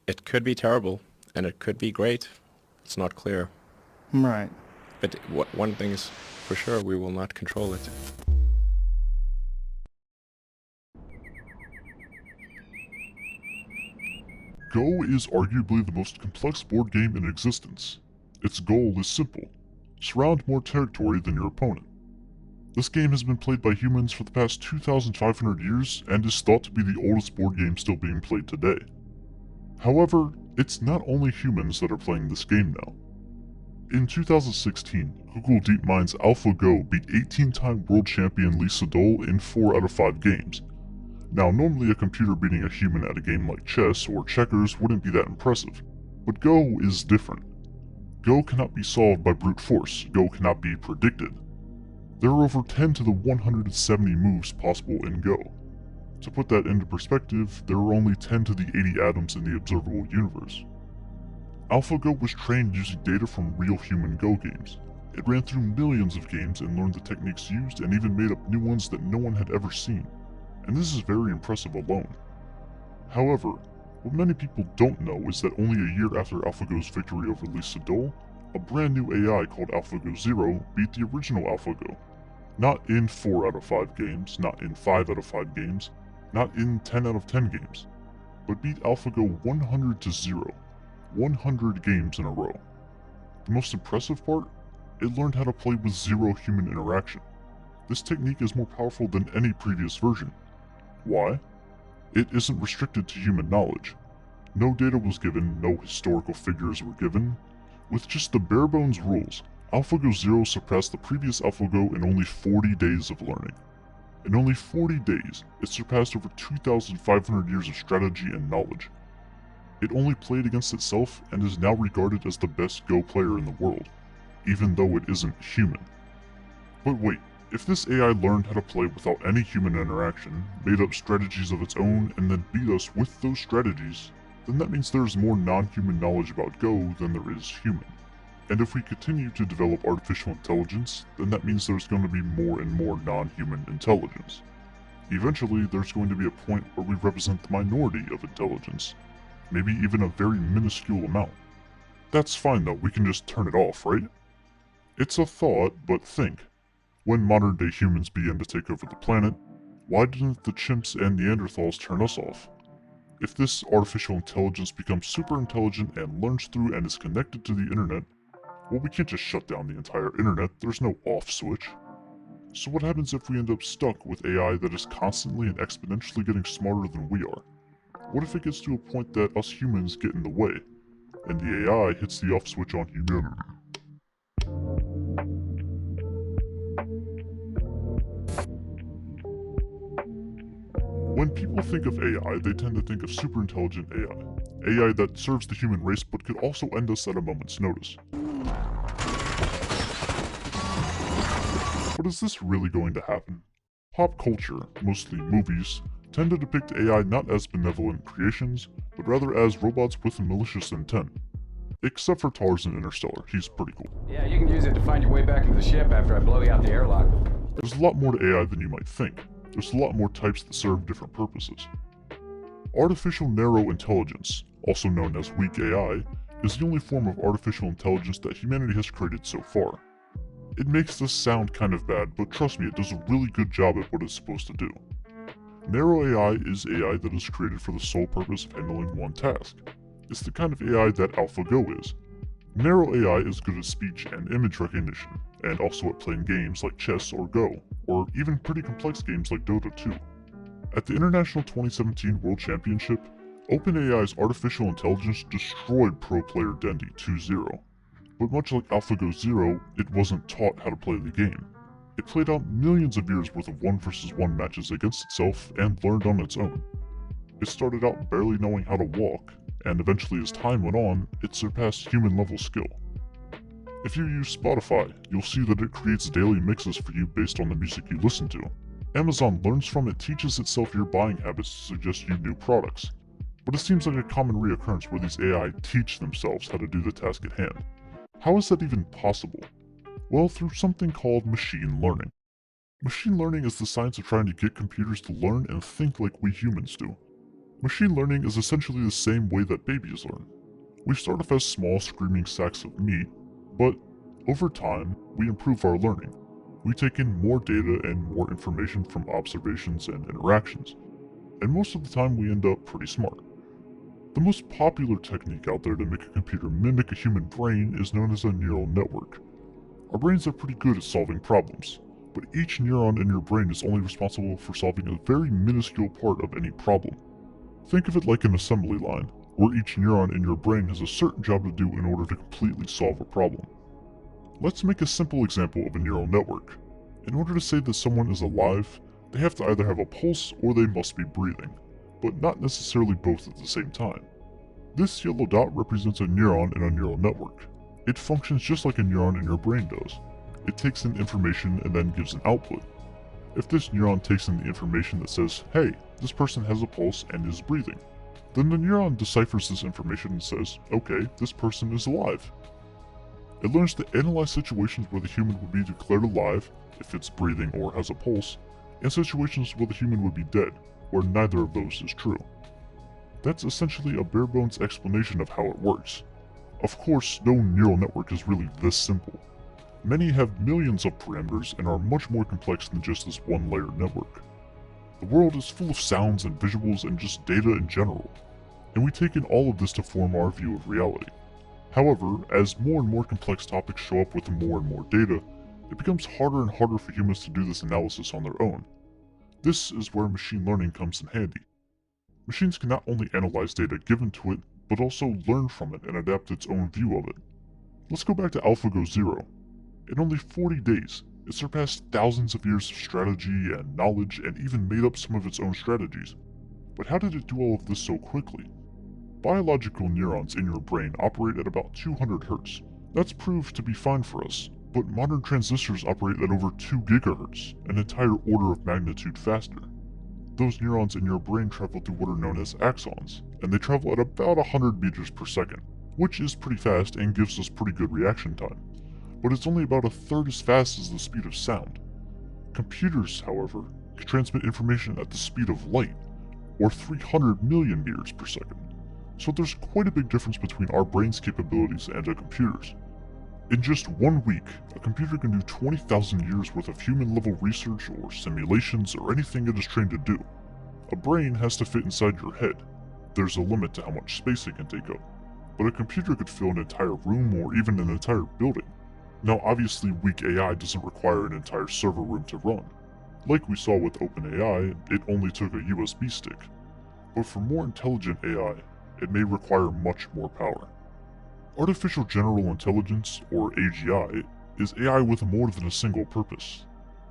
It could be terrible, and it could be great. It's not clear. Right. But one thing is for sure, we will not control it. Go is arguably the most complex board game in existence. Its goal is simple: surround more territory than your opponent. This game has been played by humans for the past 2,500 years and is thought to be the oldest board game still being played today. However, it's not only humans that are playing this game now. In 2016, Google DeepMind's AlphaGo beat 18-time world champion Lee Sedol in 4 out of 5 games. Now, normally a computer beating a human at a game like chess or checkers wouldn't be that impressive, but Go is different. Go cannot be solved by brute force. Go cannot be predicted. There are over 10 to the 170 moves possible in Go. To put that into perspective, there are only 10 to the 80 atoms in the observable universe. AlphaGo was trained using data from real human Go games. It ran through millions of games and learned the techniques used and even made up new ones that no one had ever seen. And this is very impressive alone. However, what many people don't know is that only a year after AlphaGo's victory over Lee Sedol, a brand new AI called AlphaGo Zero beat the original AlphaGo. Not in 4 out of 5 games, not in 5 out of 5 games, not in 10 out of 10 games, but beat AlphaGo 100 to 0, 100 games in a row. The most impressive part? It learned how to play with zero human interaction. This technique is more powerful than any previous version. Why? It isn't restricted to human knowledge. No data was given, no historical figures were given. With just the bare bones rules, AlphaGo Zero surpassed the previous AlphaGo in only 40 days of learning. In only 40 days, it surpassed over 2,500 years of strategy and knowledge. It only played against itself and is now regarded as the best Go player in the world, even though it isn't human. But wait, if this AI learned how to play without any human interaction, made up strategies of its own, and then beat us with those strategies, then that means there's more non-human knowledge about Go than there is human. And if we continue to develop artificial intelligence, then that means there's going to be more and more non-human intelligence. Eventually, there's going to be a point where we represent the minority of intelligence, maybe even a very minuscule amount. That's fine though, we can just turn it off, right? It's a thought, but think. When modern-day humans began to take over the planet, why didn't the chimps and Neanderthals turn us off? If this artificial intelligence becomes super intelligent and learns through and is connected to the internet, well, we can't just shut down the entire internet, there's no off switch. So what happens if we end up stuck with AI that is constantly and exponentially getting smarter than we are? What if it gets to a point that us humans get in the way, and the AI hits the off switch on humanity? When people think of AI, they tend to think of super intelligent AI. AI that serves the human race but could also end us at a moment's notice. But is this really going to happen? Pop culture, mostly movies, tend to depict AI not as benevolent creations, but rather as robots with malicious intent. Except for Tars in Interstellar, he's pretty cool. Yeah, you can use it to find your way back into the ship after I blow you out the airlock. There's a lot more to AI than you might think. There's a lot more types that serve different purposes. Artificial narrow intelligence, also known as weak AI, is the only form of artificial intelligence that humanity has created so far. It makes this sound kind of bad, but trust me, it does a really good job at what it's supposed to do. Narrow AI is AI that is created for the sole purpose of handling one task. It's the kind of AI that AlphaGo is. Narrow AI is good at speech and image recognition, and also at playing games like chess or Go, or even pretty complex games like Dota 2. At the International 2017 World Championship, OpenAI's artificial intelligence destroyed pro player Dendy 2-0. But much like AlphaGo Zero, it wasn't taught how to play the game. It played out millions of years worth of 1 versus 1 matches against itself and learned on its own. It started out barely knowing how to walk, and eventually as time went on, it surpassed human level skill. If you use Spotify, you'll see that it creates daily mixes for you based on the music you listen to. Amazon learns from it, teaches itself your buying habits to suggest you new products. But it seems like a common reoccurrence where these AI teach themselves how to do the task at hand. How is that even possible? Well, through something called machine learning. Machine learning is the science of trying to get computers to learn and think like we humans do. Machine learning is essentially the same way that babies learn. We start off as small screaming sacks of meat, but over time, we improve our learning. We take in more data and more information from observations and interactions, and most of the time we end up pretty smart. The most popular technique out there to make a computer mimic a human brain is known as a neural network. Our brains are pretty good at solving problems, but each neuron in your brain is only responsible for solving a very minuscule part of any problem. Think of it like an assembly line, where each neuron in your brain has a certain job to do in order to completely solve a problem. Let's make a simple example of a neural network. In order to say that someone is alive, they have to either have a pulse or they must be breathing, but not necessarily both at the same time. This yellow dot represents a neuron in a neural network. It functions just like a neuron in your brain does. It takes in information and then gives an output. If this neuron takes in the information that says, hey, this person has a pulse and is breathing, then the neuron deciphers this information and says, okay, this person is alive. It learns to analyze situations where the human would be declared alive, if it's breathing or has a pulse, and situations where the human would be dead, where neither of those is true. That's essentially a bare-bones explanation of how it works. Of course, no neural network is really this simple. Many have millions of parameters and are much more complex than just this one-layer network. The world is full of sounds and visuals and just data in general, and we take in all of this to form our view of reality. However, as more and more complex topics show up with more and more data, it becomes harder and harder for humans to do this analysis on their own. This is where machine learning comes in handy. Machines can not only analyze data given to it, but also learn from it and adapt its own view of it. Let's go back to AlphaGo Zero. In only 40 days, it surpassed thousands of years of strategy and knowledge and even made up some of its own strategies. But how did it do all of this so quickly? Biological neurons in your brain operate at about 200 Hz. That's proved to be fine for us, but modern transistors operate at over 2 GHz, an entire order of magnitude faster. Those neurons in your brain travel through what are known as axons, and they travel at about 100 meters per second, which is pretty fast and gives us pretty good reaction time. But it's only about a third as fast as the speed of sound. Computers, however, can transmit information at the speed of light, or 300 million meters per second. So there's quite a big difference between our brain's capabilities and a computer's. In just 1 week, a computer can do 20,000 years worth of human-level research or simulations or anything it is trained to do. A brain has to fit inside your head. There's a limit to how much space it can take up. But a computer could fill an entire room or even an entire building. Now obviously weak AI doesn't require an entire server room to run. Like we saw with OpenAI, it only took a USB stick. But for more intelligent AI, it may require much more power. Artificial General Intelligence, or AGI, is AI with more than a single purpose.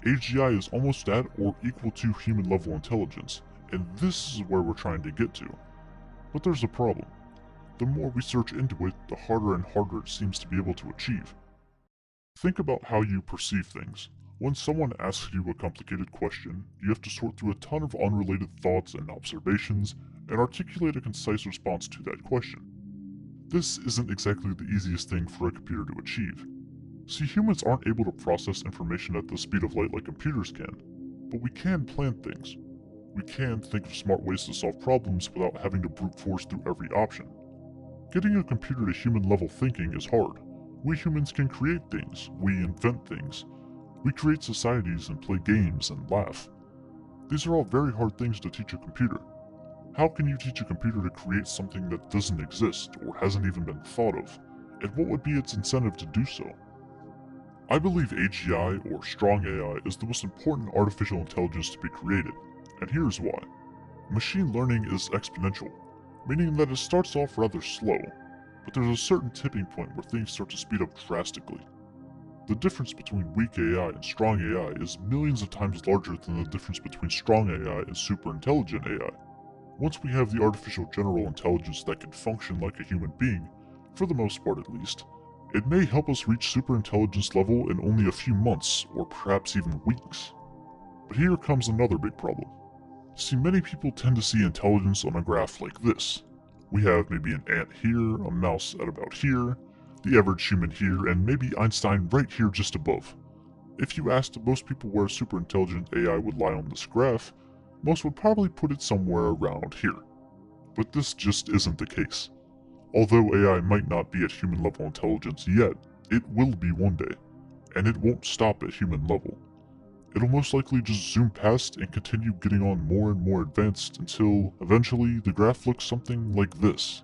AGI is almost at or equal to human-level intelligence, and this is where we're trying to get to. But there's a problem. The more we search into it, the harder and harder it seems to be able to achieve. Think about how you perceive things. When someone asks you a complicated question, you have to sort through a ton of unrelated thoughts and observations, and articulate a concise response to that question. This isn't exactly the easiest thing for a computer to achieve. See, humans aren't able to process information at the speed of light like computers can, but we can plan things. We can think of smart ways to solve problems without having to brute force through every option. Getting a computer to human-level thinking is hard. We humans can create things, we invent things. We create societies and play games and laugh. These are all very hard things to teach a computer. How can you teach a computer to create something that doesn't exist or hasn't even been thought of? And what would be its incentive to do so? I believe AGI, or strong AI, is the most important artificial intelligence to be created, and here's why. Machine learning is exponential, meaning that it starts off rather slow, but there's a certain tipping point where things start to speed up drastically. The difference between weak AI and strong AI is millions of times larger than the difference between strong AI and super intelligent AI. Once we have the artificial general intelligence that can function like a human being, for the most part at least, it may help us reach superintelligence level in only a few months, or perhaps even weeks. But here comes another big problem. See, many people tend to see intelligence on a graph like this. We have maybe an ant here, a mouse at about here, the average human here, and maybe Einstein right here just above. If you asked most people where a superintelligent AI would lie on this graph, most would probably put it somewhere around here. But this just isn't the case. Although AI might not be at human level intelligence yet, it will be one day, and it won't stop at human level. It'll most likely just zoom past and continue getting on more and more advanced until, eventually, the graph looks something like this.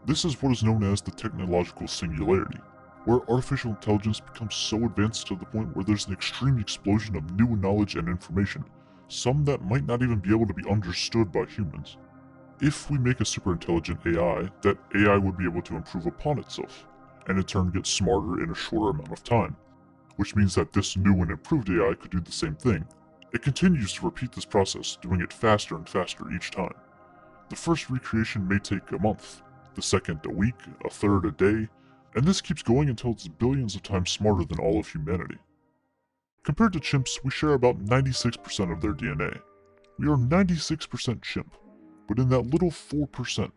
This is what is known as the Technological Singularity, where artificial intelligence becomes so advanced to the point where there's an extreme explosion of new knowledge and information, some that might not even be able to be understood by humans. If we make a super intelligent AI, that AI would be able to improve upon itself, and in turn get smarter in a shorter amount of time, which means that this new and improved AI could do the same thing. It continues to repeat this process, doing it faster and faster each time. The first recreation may take a month, the second a week, a third a day, and this keeps going until it's billions of times smarter than all of humanity. Compared to chimps, we share about 96% of their DNA. We are 96% chimp, but in that little 4%,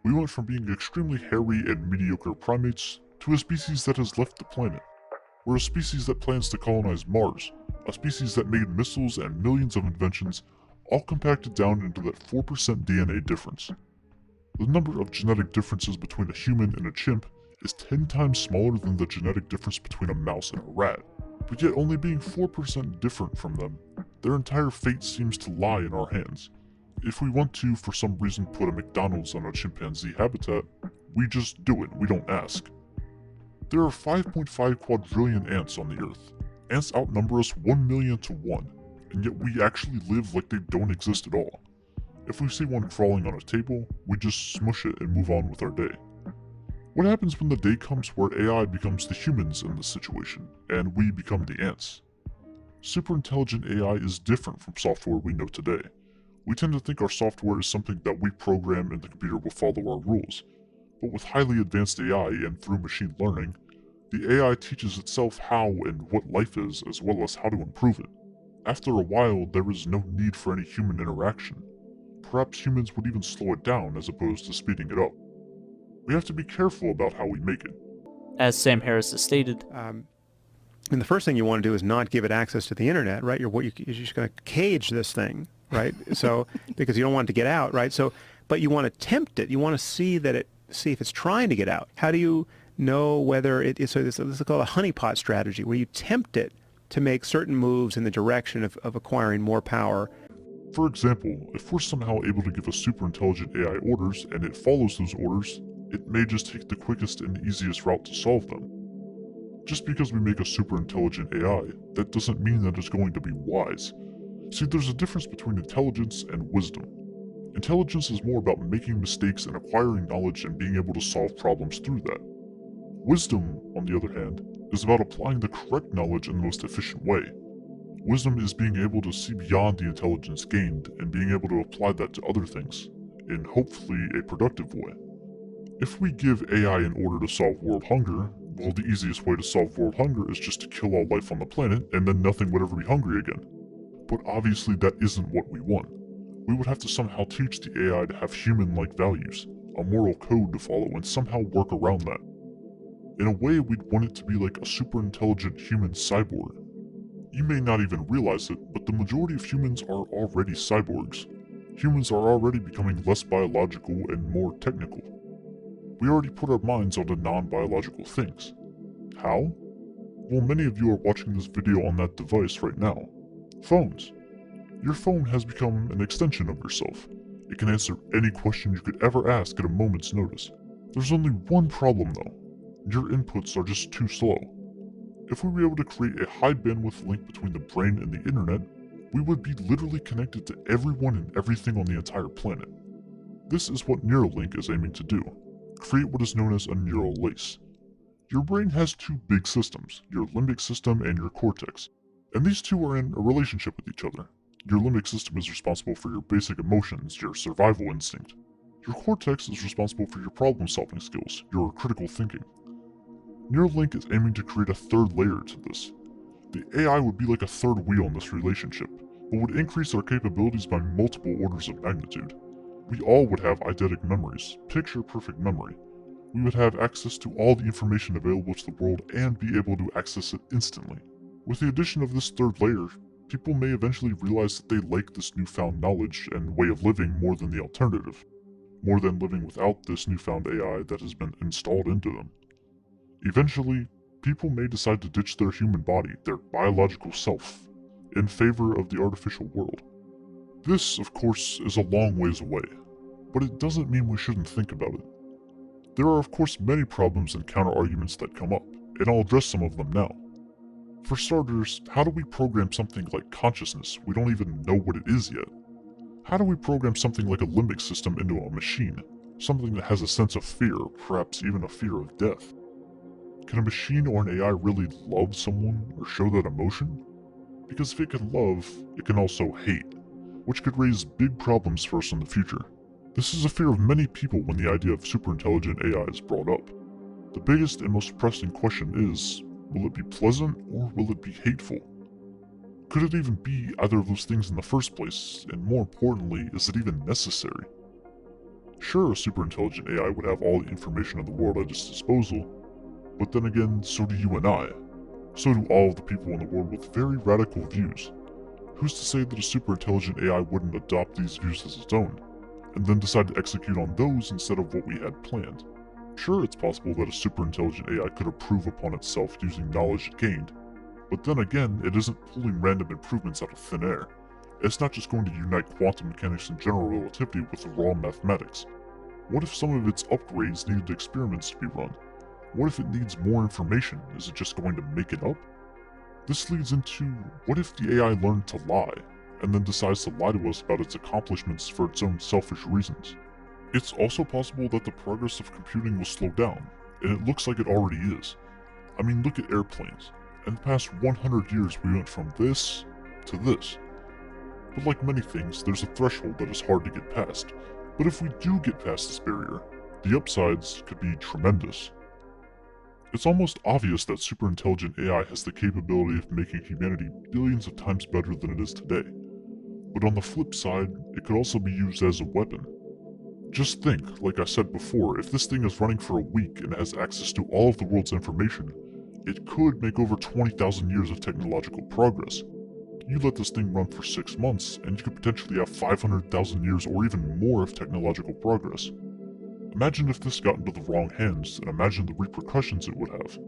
we went from being extremely hairy and mediocre primates to a species that has left the planet. We're a species that plans to colonize Mars, a species that made missiles and millions of inventions, all compacted down into that 4% DNA difference. The number of genetic differences between a human and a chimp is 10 times smaller than the genetic difference between a mouse and a rat, but yet only being 4% different from them, their entire fate seems to lie in our hands. If we want to, for some reason, put a McDonald's on a chimpanzee habitat, we just do it, we don't ask. There are 5.5 quadrillion ants on the Earth. Ants outnumber us 1 million to 1, and yet we actually live like they don't exist at all. If we see one crawling on a table, we just smush it and move on with our day. What happens when the day comes where AI becomes the humans in this situation, and we become the ants? Superintelligent AI is different from software we know today. We tend to think our software is something that we program and the computer will follow our rules. But with highly advanced AI and through machine learning, the AI teaches itself how and what life is as well as how to improve it. After a while, there is no need for any human interaction. Perhaps humans would even slow it down as opposed to speeding it up. We have to be careful about how we make it. As Sam Harris has stated, And the first thing you want to do is not give it access to the internet, right? You're just going to cage this thing, right? So because you don't want it to get out, right? So, but you want to tempt it. You want to see if it's trying to get out. How do you know whether it is? So this is called a honeypot strategy, where you tempt it to make certain moves in the direction of acquiring more power. For example, if we're somehow able to give a super intelligent AI orders and it follows those orders, it may just take the quickest and easiest route to solve them. Just because we make a super intelligent AI, that doesn't mean that it's going to be wise. See, there's a difference between intelligence and wisdom. Intelligence is more about making mistakes and acquiring knowledge and being able to solve problems through that. Wisdom, on the other hand, is about applying the correct knowledge in the most efficient way. Wisdom is being able to see beyond the intelligence gained and being able to apply that to other things, in hopefully a productive way. If we give AI an order to solve world hunger, well, the easiest way to solve world hunger is just to kill all life on the planet and then nothing would ever be hungry again. But obviously that isn't what we want. We would have to somehow teach the AI to have human-like values, a moral code to follow, and somehow work around that. In a way, we'd want it to be like a super intelligent human cyborg. You may not even realize it, but the majority of humans are already cyborgs. Humans are already becoming less biological and more technical. We already put our minds onto non-biological things. How? Well, many of you are watching this video on that device right now. Phones. Your phone has become an extension of yourself. It can answer any question you could ever ask at a moment's notice. There's only one problem though. Your inputs are just too slow. If we were able to create a high bandwidth link between the brain and the internet, we would be literally connected to everyone and everything on the entire planet. This is what Neuralink is aiming to do. Create what is known as a neural lace. Your brain has two big systems, your limbic system and your cortex, and these two are in a relationship with each other. Your limbic system is responsible for your basic emotions, your survival instinct. Your cortex is responsible for your problem-solving skills, your critical thinking. Neuralink is aiming to create a third layer to this. The AI would be like a third wheel in this relationship, but would increase our capabilities by multiple orders of magnitude. We all would have eidetic memories, picture-perfect memory. We would have access to all the information available to the world and be able to access it instantly. With the addition of this third layer, people may eventually realize that they like this newfound knowledge and way of living more than the alternative. more than living without this newfound AI that has been installed into them. Eventually, people may decide to ditch their human body, their biological self, in favor of the artificial world. This, of course, is a long ways away, but it doesn't mean we shouldn't think about it. There are, of course, many problems and counter-arguments that come up, and I'll address some of them now. For starters, how do we program something like consciousness? We don't even know what it is yet. How do we program something like a limbic system into a machine? Something that has a sense of fear, perhaps even a fear of death? Can a machine or an AI really love someone or show that emotion? Because if it can love, it can also hate, which could raise big problems for us in the future. This is a fear of many people when the idea of superintelligent AI is brought up. The biggest and most pressing question is, will it be pleasant or will it be hateful? Could it even be either of those things in the first place, and more importantly, is it even necessary? Sure, a superintelligent AI would have all the information in the world at its disposal, but then again, so do you and I. So do all of the people in the world with very radical views. Who's to say that a superintelligent AI wouldn't adopt these views as its own, and then decide to execute on those instead of what we had planned? Sure, it's possible that a superintelligent AI could improve upon itself using knowledge it gained, but then again, it isn't pulling random improvements out of thin air. It's not just going to unite quantum mechanics and general relativity with raw mathematics. What if some of its upgrades needed experiments to be run? What if it needs more information? Is it just going to make it up? This leads into, what if the AI learned to lie, and then decides to lie to us about its accomplishments for its own selfish reasons? It's also possible that the progress of computing will slow down, and it looks like it already is. I mean, look at airplanes. In the past 100 years, we went from this to this. But like many things, there's a threshold that is hard to get past. But if we do get past this barrier, the upsides could be tremendous. It's almost obvious that superintelligent AI has the capability of making humanity billions of times better than it is today. But on the flip side, it could also be used as a weapon. Just think, like I said before, if this thing is running for a week and has access to all of the world's information, it could make over 20,000 years of technological progress. You let this thing run for 6 months, and you could potentially have 500,000 years or even more of technological progress. Imagine if this got into the wrong hands, and imagine the repercussions it would have.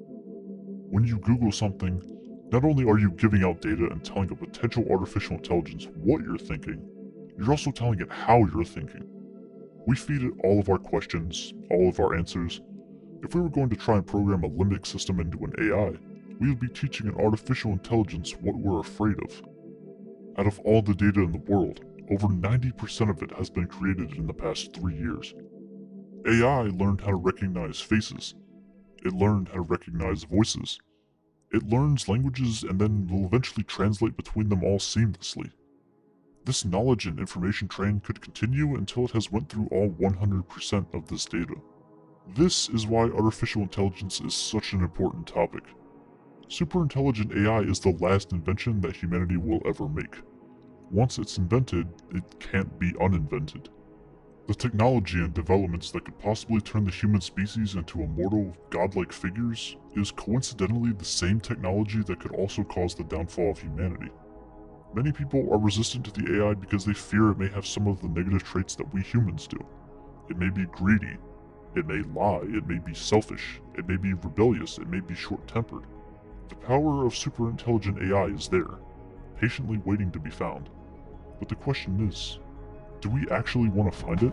When you Google something, not only are you giving out data and telling a potential artificial intelligence what you're thinking, you're also telling it how you're thinking. We feed it all of our questions, all of our answers. If we were going to try and program a limbic system into an AI, we would be teaching an artificial intelligence what we're afraid of. Out of all the data in the world, over 90% of it has been created in the past 3 years. AI learned how to recognize faces. It learned how to recognize voices. It learns languages and then will eventually translate between them all seamlessly. This knowledge and information train could continue until it has went through all 100% of this data. This is why artificial intelligence is such an important topic. Superintelligent AI is the last invention that humanity will ever make. Once it's invented, it can't be uninvented. The technology and developments that could possibly turn the human species into immortal, godlike figures is coincidentally the same technology that could also cause the downfall of humanity. Many people are resistant to the AI because they fear it may have some of the negative traits that we humans do. It may be greedy, it may lie, it may be selfish, it may be rebellious, it may be short-tempered. The power of superintelligent AI is there, patiently waiting to be found. But the question is, do we actually want to find it?